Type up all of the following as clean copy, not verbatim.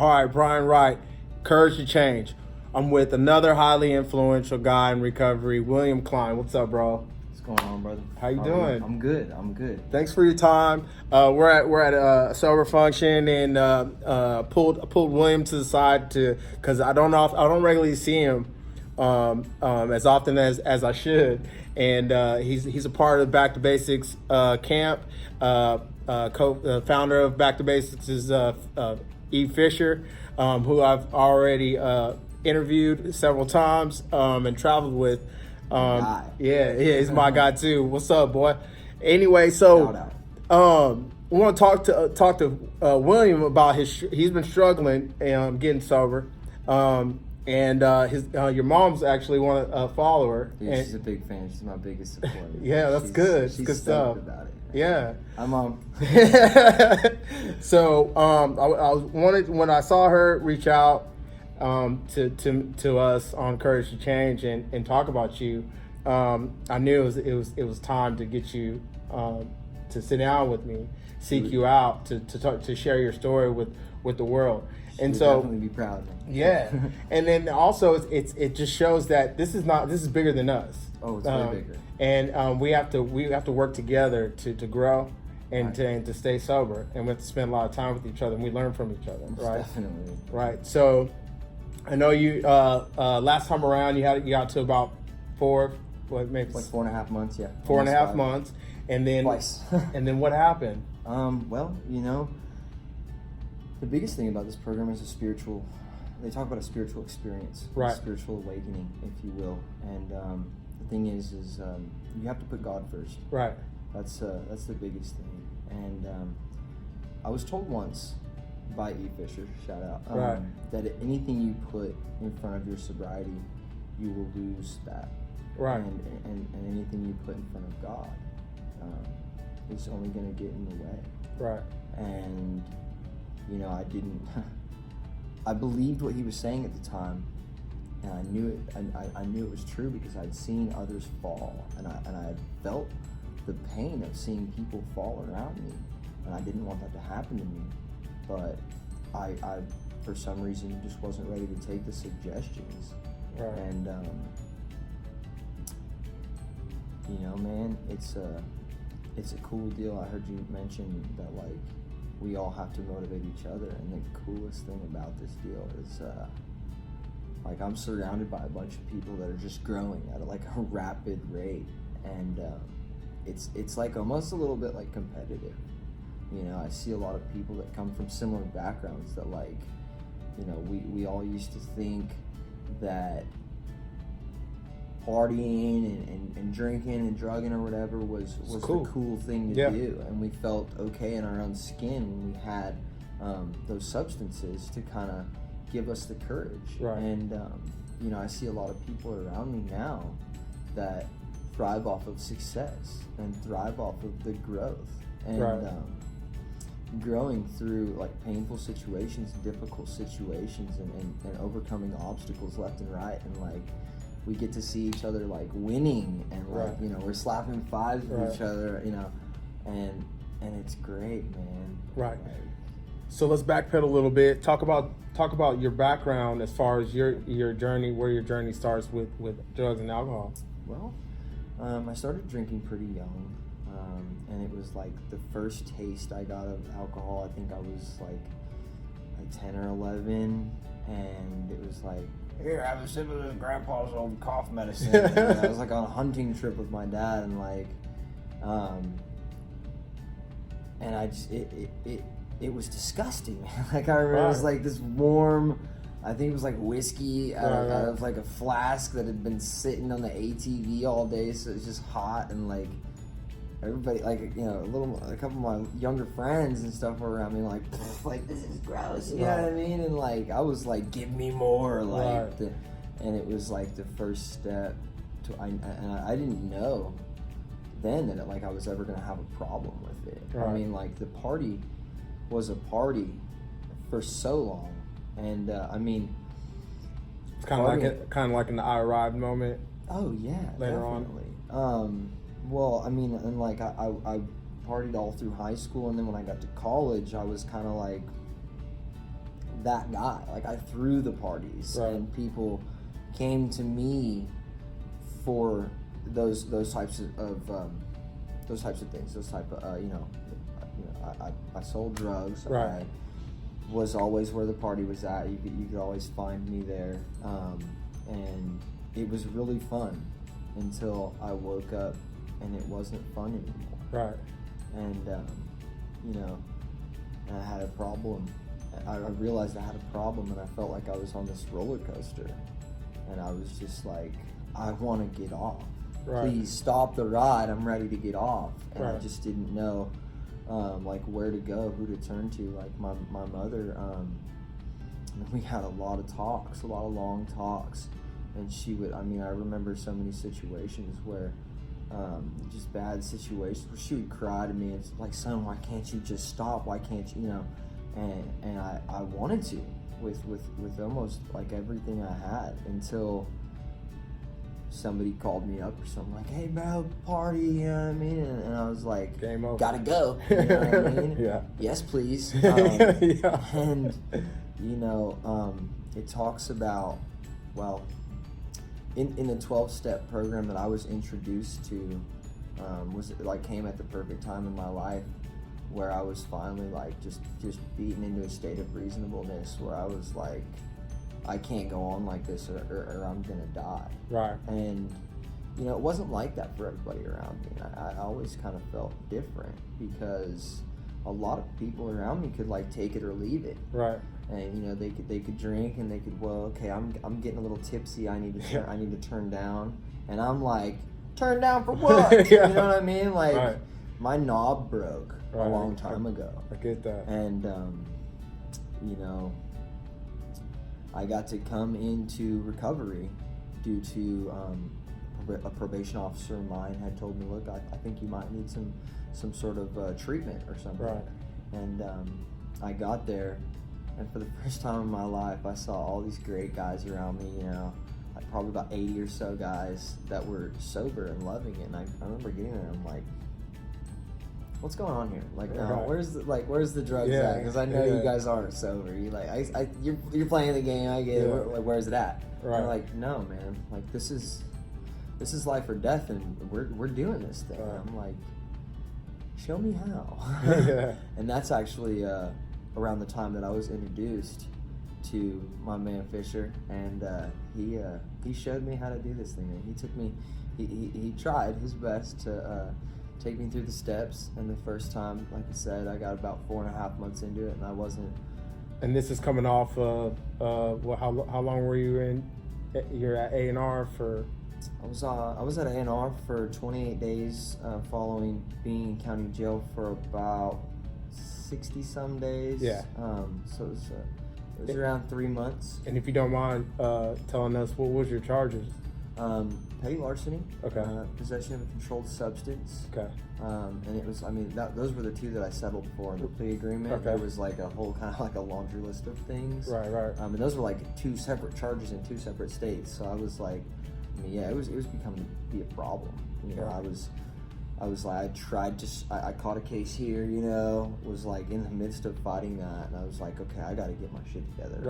All right, Brian Wright, Courage to Change. I'm with another highly influential guy in recovery, William Klein. What's up, bro? What's going on, brother? How you doing? I'm good. Thanks for your time. We're at a sober function, and pulled William to the side because I don't regularly see him as often as I should, and he's a part of Back to Basics camp. Founder of Back to Basics is E. Fisher, who I've already interviewed several times and traveled with. Yeah, he's my guy too. What's up, boy? Anyway, so we want to talk to William about he's been struggling getting sober, and your mom's actually a follower. Yeah, she's a big fan. She's my biggest supporter. Yeah, that's good. She's good stuff. About it. Yeah. Hi, Mom. So I wanted, when I saw her reach out to us on Courage to Change and talk about you, I knew it was time to get you to sit down with me, seek you out to share your story with the world. And so definitely be proud of me. Yeah. And then also it just shows that this is bigger than us. Oh, it's way bigger. And we have to work together to grow and to stay sober, and we have to spend a lot of time with each other, and we learn from each other, right? Definitely. Right. So I know you last time around you got to about maybe like 4.5 months, yeah. 4.5 months, and then twice. And then what happened? Well, the biggest thing about this program is they talk about a spiritual experience, right? A spiritual awakening, if you will. And the thing is you have to put God first. Right. That's the biggest thing. And I was told once by E. Fisher, shout out, that anything you put in front of your sobriety, you will lose that. Right. And anything you put in front of God is only going to get in the way. Right. And I believed what he was saying at the time, and I knew it. I knew it was true because I'd seen others fall, and I had felt the pain of seeing people fall around me, and I didn't want that to happen to me. But I for some reason just wasn't ready to take the suggestions. Right. And man, it's a cool deal. I heard you mention that we all have to motivate each other, and the coolest thing about this deal is I'm surrounded by a bunch of people that are just growing at a rapid rate, and it's almost a little bit competitive. I see a lot of people that come from similar backgrounds that we all used to think that partying and drinking and drugging or whatever was cool. The cool thing to do, and we felt okay in our own skin when we had those substances to kind of give us the courage. Right. And I see a lot of people around me now that thrive off of success and thrive off of the growth and growing through painful situations, difficult situations, and overcoming obstacles left and right, and we get to see each other winning, and we're slapping fives with each other, and it's great, man. Right. So let's backpedal a little bit. Talk about your background as far as your journey, where your journey starts with drugs and alcohol. Well, I started drinking pretty young, and it was the first taste I got of alcohol. I think I was like 10 or 11, and it was here, have a sip of this grandpa's old cough medicine. And I was on a hunting trip with my dad, and and I just it was disgusting. I remember it was this warm, I think it was like out of like a flask that had been sitting on the ATV all day, so it was just hot, and like everybody, like, you know, a couple of my younger friends and stuff were around me like this is gross, you know what I mean? And like I was like, give me more, like, and it was like the first step to, I didn't know then that like I was ever gonna have a problem with it. I mean, like, the party was a party for so long, and I mean, it's kind of like in the I Arrived moment. Oh yeah, later definitely. On. Well, I mean, and like I partied all through high school, and then when I got to college, I was kind of like that guy. Like, I threw the parties, and people came to me for those types of things. Those type of I sold drugs. I was always where the party was at. You could always find me there, and it was really fun until I woke up and it wasn't fun anymore. Right. And I had a problem. I realized I had a problem, and I felt like I was on this roller coaster, and I was just like, I want to get off. Please stop the ride. I'm ready to get off. And I just didn't know like where to go, who to turn to. Like my mother, we had a lot of talks, a lot of long talks, and she would, I remember so many situations where just bad situations where she would cry to me. It's like, son, why can't you just stop? Why can't you, and I wanted to with almost like everything I had, until somebody called me up or something, like, hey bro, party, you know what I mean? And I was like, game over. Gotta go, you know what I mean? Yeah. Yes, please. And it talks about, well, in the 12-step program that I was introduced to, came at the perfect time in my life, where I was finally like just beaten into a state of reasonableness, where I was like, I can't go on like this or I'm gonna die. Right. And it wasn't like that for everybody around me. I always kind of felt different, because a lot of people around me could like take it or leave it. Right. And they could drink, and they could, well, okay, I'm getting a little tipsy, I need to turn down. And I'm like, turn down for what? You know what I mean? Like, my knob broke a long time ago. I get that. And I got to come into recovery due to a probation officer of mine had told me, look, I think you might need some sort of treatment or something. Right. And I got there, and for the first time in my life, I saw all these great guys around me, like probably about 80 or so guys that were sober and loving it. And I remember getting there, and I'm like, what's going on here? Like, where's the drugs at? Because I know you guys aren't sober. You like, you're playing the game. I get it. Like, where's it at? Right. And I'm like, no, man. Like, this is life or death, and we're doing this thing. Right. I'm like, show me how. And that's actually around the time that I was introduced to my man Fisher, and he showed me how to do this thing. And he took me. He tried his best to take me through the steps, and the first time, like I said, I got about 4.5 months into it, and I wasn't. And this is coming off of how long were you in? You're at A&R for. I was at A&R for 28 days, following being in county jail for about 60 some days. Yeah. So it was around 3 months. And if you don't mind telling us, what was your charges? Petty larceny. Okay. Possession of a controlled substance. Okay. And it was, those were the two that I settled for in the plea agreement. Okay. There was like a whole kind of like a laundry list of things. Right. And those were like 2 separate charges in 2 separate states. So I was like, it was becoming to be a problem. I was like, I caught a case here, was like in the midst of fighting that, and I was like, okay, I got to get my shit together,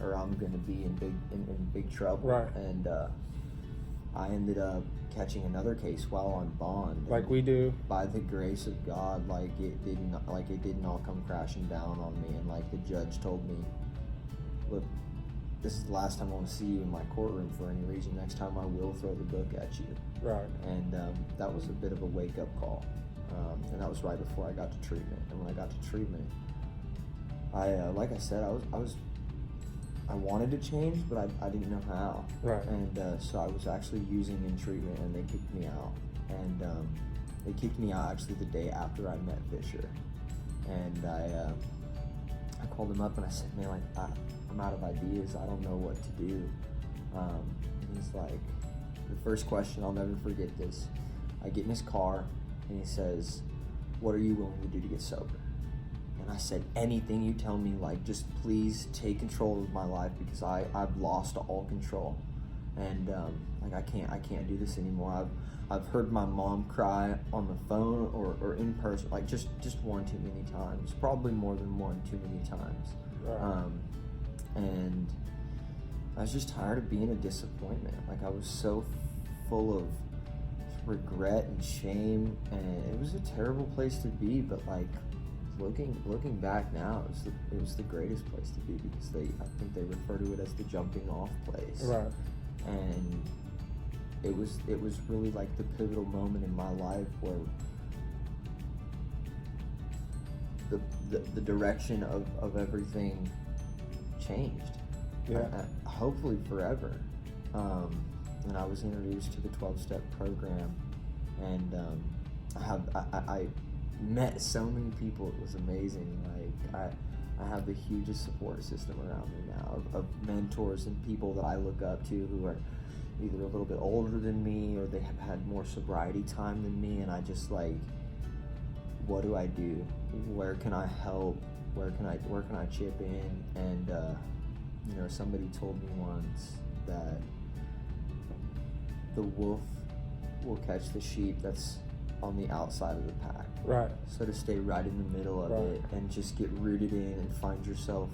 or I'm gonna be in big trouble. Right. And I ended up catching another case while on bond. Like we do. By the grace of God, it didn't all come crashing down on me, and like the judge told me, look, this is the last time I want to see you in my courtroom for any reason. Next time I will throw the book at you. Right. And that was a bit of a wake-up call. And that was right before I got to treatment. And when I got to treatment, like I said, I wanted to change, but I didn't know how. Right. And so I was actually using in treatment, and they kicked me out. And they kicked me out actually the day after I met Fisher. And I called him up and I said, man, like, I'm out of ideas. I don't know what to do. And he's like, the first question, I'll never forget this. I get in his car and he says, what are you willing to do to get sober? And I said, anything you tell me, like, just please take control of my life, because I've lost all control. And like, I can't do this anymore. I've heard my mom cry on the phone or in person, like just one too many times, probably more than one too many times. Right. And I was just tired of being a disappointment. Like I was so full of regret and shame, and it was a terrible place to be. But like looking back now, it was the greatest place to be, because I think they refer to it as the jumping off place. Right. And it was really like the pivotal moment in my life where the direction of everything changed. Yeah. Hopefully forever. And I was introduced to the 12-step program, and I met so many people. It was amazing. Like I have the hugest support system around me now of mentors and people that I look up to who are either a little bit older than me or they have had more sobriety time than me, and I just like, what do I do? Where can I help? Where can I chip in? And somebody told me once that the wolf will catch the sheep that's on the outside of the pack. Right. So to stay right in the middle of it and just get rooted in and find yourself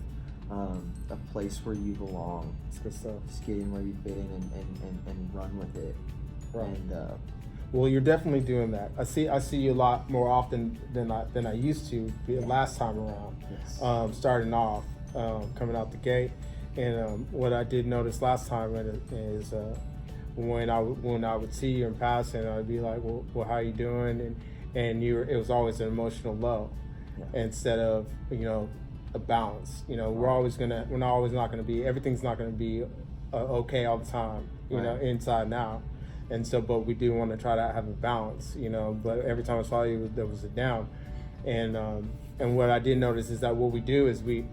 a place where you belong. That's good stuff. Just get in where you fit in and run with it. Right. And well, you're definitely doing that. I see you a lot more often than I used to last time around. Yes. Starting off, coming out the gate, and what I did notice last time is when I would see you in passing, I'd be like, well, how you doing? And it was always an emotional low, instead of a balance. We're always not gonna be, everything's not gonna be okay all the time. Inside and out. And so, but we do want to try to have a balance, but every time I saw you, there was a down. And what I did notice is that what we do is we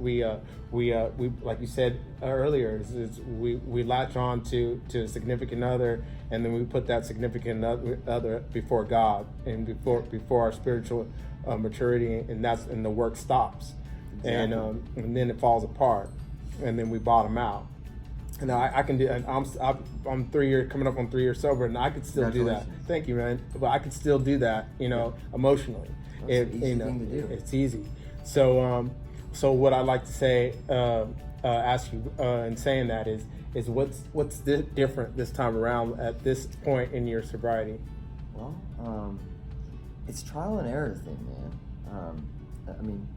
like you said earlier, is we latch on to a significant other, and then we put that significant other before God and before our spiritual maturity, and the work stops. Exactly. And then it falls apart, and then we bottom out. And I can do, and I'm 3 years, coming up on 3 years sober, and I could still do that. Thank you, man. But I could still do that, emotionally. That's an easy thing to do. It's easy. So what I'd like to say, ask you, in saying that is what's different this time around at this point in your sobriety? Well, it's trial and error thing, man. I mean,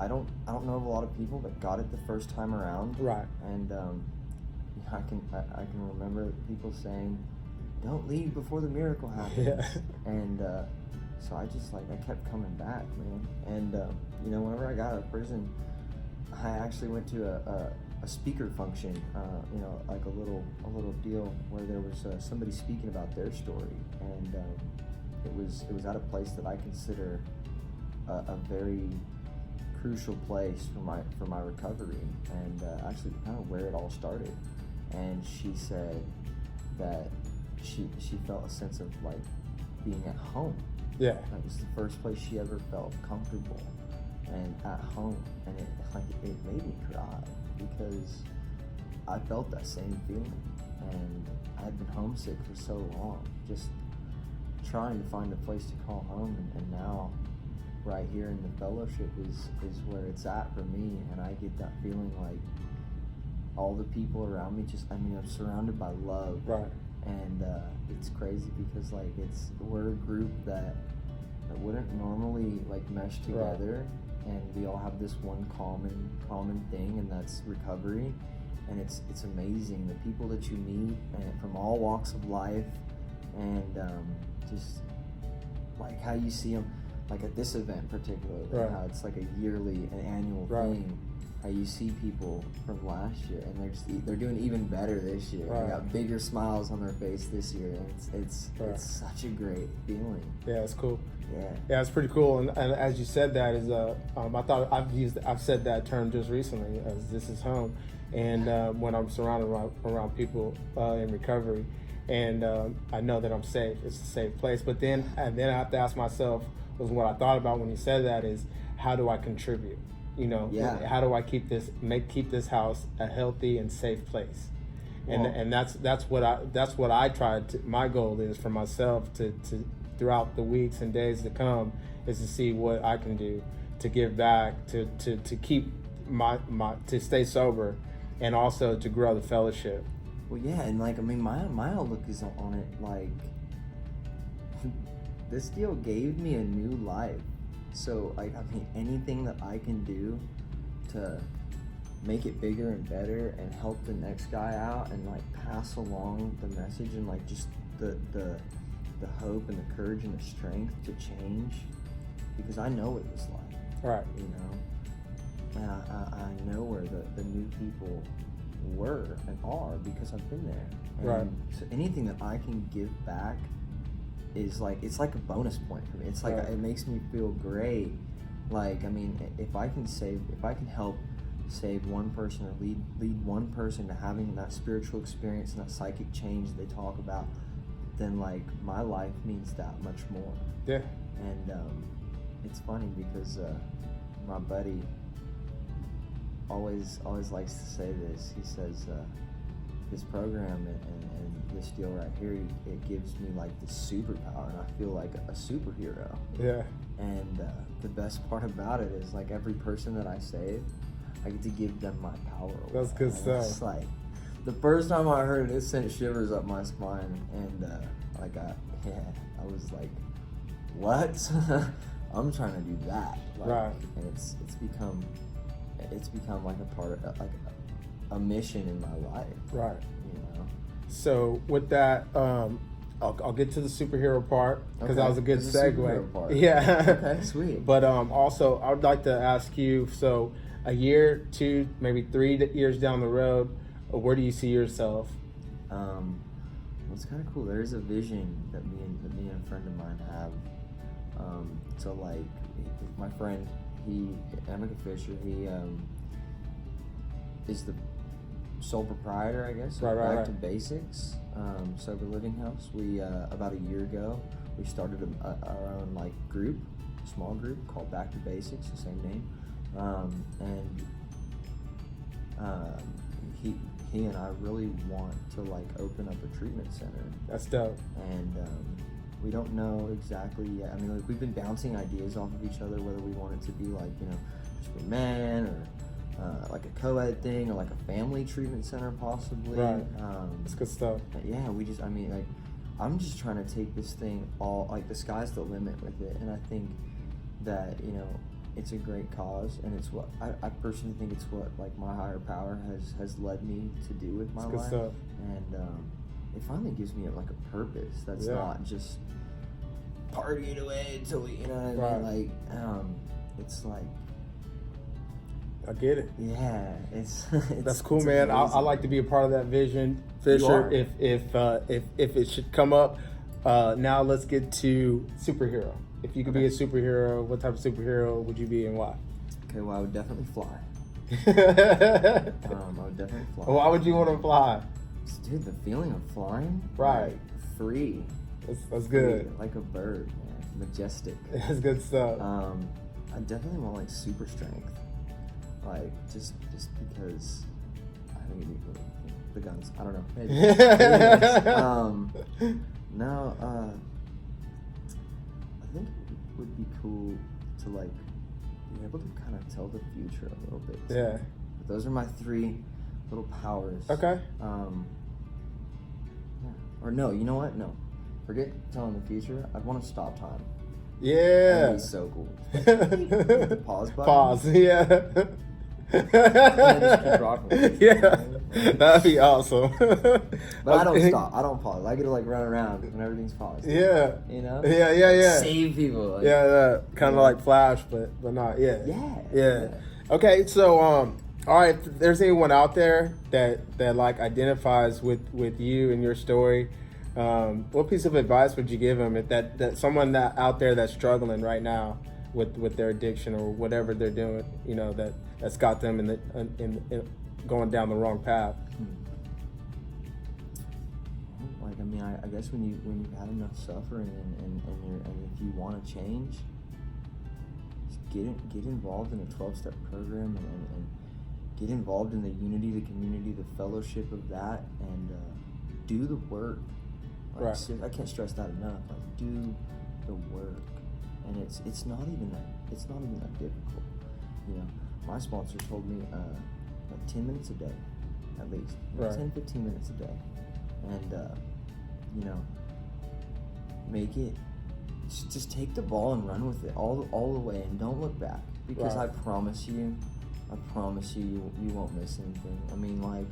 I don't know of a lot of people that got it the first time around. Right. And I can remember people saying, "Don't leave before the miracle happens." Yeah. And so I kept coming back, man. And whenever I got out of prison, I actually went to a speaker function, like a little deal where there was somebody speaking about their story, and it was at a place that I consider a very crucial place for my recovery, and actually kind of where it all started. And she said that she felt a sense of like being at home. Yeah. That was the first place she ever felt comfortable and at home, and it made me cry because I felt that same feeling, and I had been homesick for so long, just trying to find a place to call home, and now right here in the fellowship is where it's at for me, and I get that feeling like all the people around me I'm surrounded by love. Right. And it's crazy because we're a group that wouldn't normally like mesh together, right. And we all have this one common thing, and that's recovery. And it's amazing the people that you meet, and from all walks of life, and just like how you see them, like at this event particularly, right. How it's like an annual right. thing. How you see people from last year, and they're doing even better this year. Right. They got bigger smiles on their face this year, and it's such a great feeling. Yeah, it's cool. Yeah, it's pretty cool. And as you said that, I thought I've said that term just recently, as this is home, and when I'm surrounded around people in recovery, and I know that I'm safe. It's a safe place. But then I have to ask myself, was what I thought about when you said that is, how do I contribute? How do I keep this house a healthy and safe place? and that's what I tried to, my goal is for myself to throughout the weeks and days to come is to see what I can do to give back, to keep my to stay sober, and also to grow the fellowship. Well, yeah, and like, I mean, my outlook is on it, like, this deal gave me a new life. So, like, I mean, anything that I can do to make it bigger and better and help the next guy out and, like, pass along the message and, like, just the hope and the courage and the strength to change, because I know what it was like. Right. You know? And I know where the new people were and are because I've been there. Right. And so anything that I can give back is like, it's like a bonus point for me. It's like, right. It makes me feel great. Like, I mean, if I can help save one person or lead one person to having that spiritual experience and that psychic change they talk about, then like my life means that much more. Yeah. And it's funny because my buddy always likes to say this. He says, this program and this deal right here, it gives me like this superpower, and I feel like a superhero. Yeah. And the best part about it is, like, every person that I save, I get to give them my power away. That's good stuff. It's like, the first time I heard it, it sent shivers up my spine, and I was like, what? I'm trying to do that. Like, right. And it's become like a part of, like, a mission in my life. Right. You know. So with that, I'll get to the superhero part because that was a good segue. Part. Yeah. Okay, sweet. But also, I would like to ask you, so a year, 2, maybe 3 years down the road, where do you see yourself? Well, it's kind of cool. There's a vision that me and a friend of mine have. So like, my friend, Emeka Fisher, he is the sole proprietor, I guess, of Back to Basics, Sober Living House. We about a year ago, we started our own like group, small group called Back to Basics, the same name, and he and I really want to like open up a treatment center. That's dope. And we don't know exactly yet. I mean, like, we've been bouncing ideas off of each other, whether we want it to be like, you know, just for men, or like a co-ed thing, or like a family treatment center possibly. Right. That's good stuff. Yeah, I'm just trying to take this thing all, like, the sky's the limit with it. And I think that, you know, it's a great cause, and it's what I personally think it's what, like, my higher power has led me to do with my life. Good stuff. And it finally gives me like a purpose that's not just partying away until we, you know what I mean? Like, it's like, I get it. yeah, it's that's cool, man. I like to be a part of that vision, Fisher. If it should come up, now let's get to superhero. If you could be a superhero, what type of superhero would you be and why? Okay, well, I would definitely fly. I would definitely fly. Why would you want to fly? Dude, the feeling of flying, right? Like, free. That's good. Free, like a bird, man. Majestic. That's good stuff. I definitely want like super strength, like just because I think the guns. I don't know. Maybe. No. I think it would be cool to like be able to kind of tell the future a little bit. Yeah. But those are my 3 little powers. Okay. Yeah. Or no, you know what? No. Forget telling the future. I'd want to stop time. Yeah. That'd be so cool. Hit the pause button. Pause, yeah. And then just keep rocking. Yeah. That'd be awesome. But I don't stop. I don't pause. I get to like run around when everything's paused. Yeah. You know? Yeah. Save people. Like, yeah, kind of like Flash, but not. Yeah. Yeah. Okay, so all right. If there's anyone out there that like identifies with you and your story, what piece of advice would you give them? If that someone that out there that's struggling right now with their addiction or whatever they're doing, you know, that's got them in going down the wrong path. Like, I mean, I guess when you've had enough suffering and if you want to change, just get involved in a 12-step program and get involved in the unity, the community, the fellowship of that, and do the work. Like, I can't stress that enough. Like, do the work, and it's not even that difficult. You know, my sponsor told me like 10 minutes a day, at least 10-15 minutes a day, and you know, make it. Just take the ball and run with it all the way, and don't look back, because I promise you, you won't miss anything. I mean, like,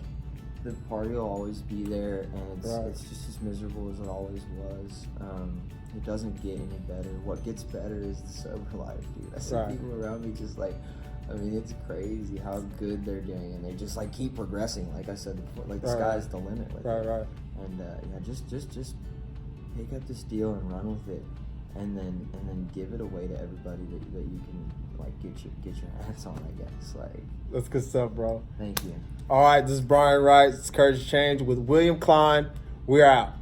the party will always be there, and it's just as miserable as it always was. It doesn't get any better. What gets better is the sober life, dude. I see people around me just like, I mean, it's crazy how good they're doing, and they just like keep progressing. Like I said before, like the sky's the limit. With it. And yeah, just pick up this deal and run with it, and then give it away to everybody that you can like get your hands on. I guess like that's good stuff, bro. Thank you. All right, this is Brian Wright. It's Courage Change with William Klein. We're out.